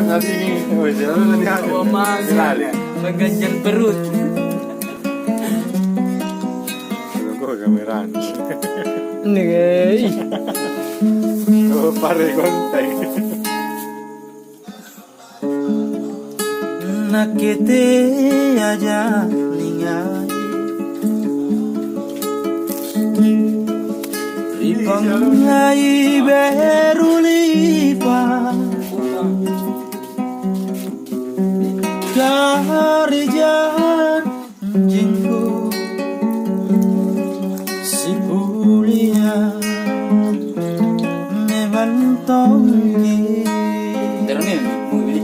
nanti ini, mengganjal perut. kok kameran. Nih, Oh, pare kontak. nakete aja ningai. Ripangai berulipa. Karijan jingku si pulia me baltongi. Terus movie.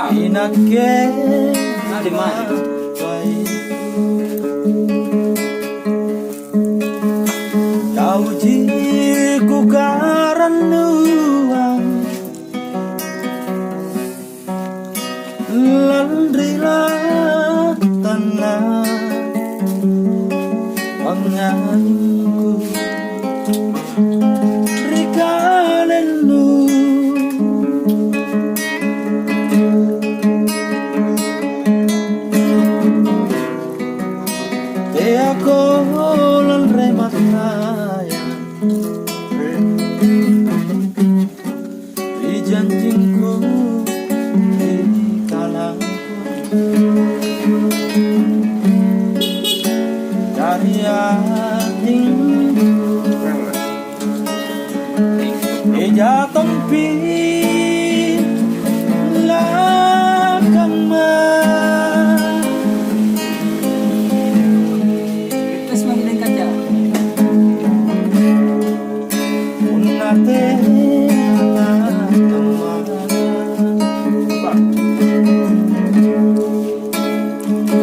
Inake di mana? Kau jiku karanua landrilah tanah panganku rikalenu te ako lan remataya di janjingku di kalangku dari hatimu eja tompi lakama Terus mengenai kaca. unate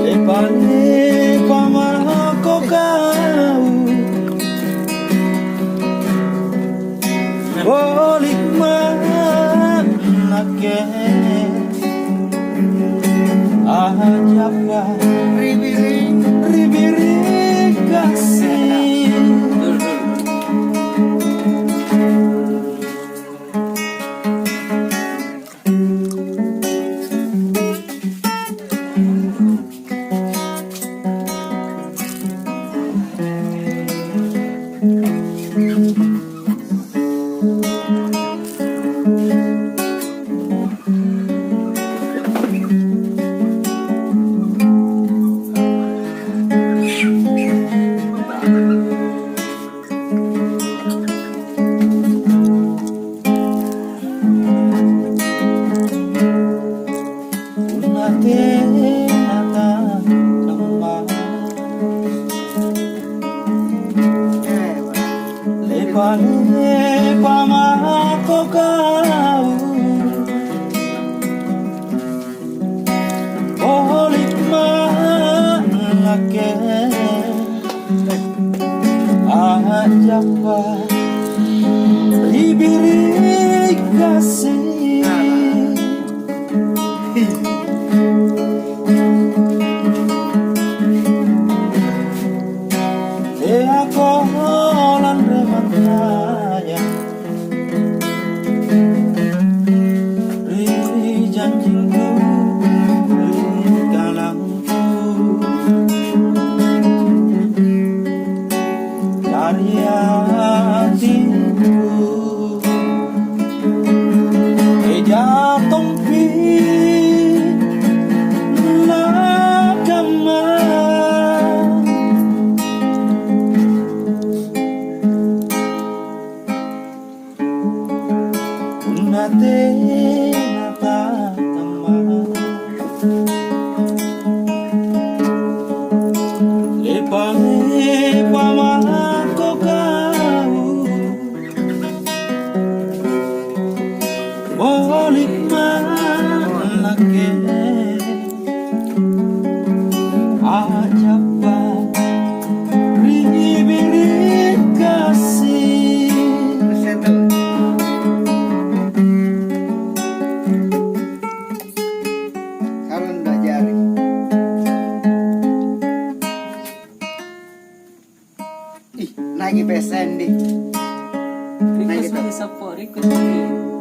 lepane pamako kau bolik manake ajapa ribiri kasih. Lepane pamako kau bolik manake ajapa ribiri kasih. Aku lan remataya riri janjingku riri kalangku dari hatiku Request mo isa po, request mo.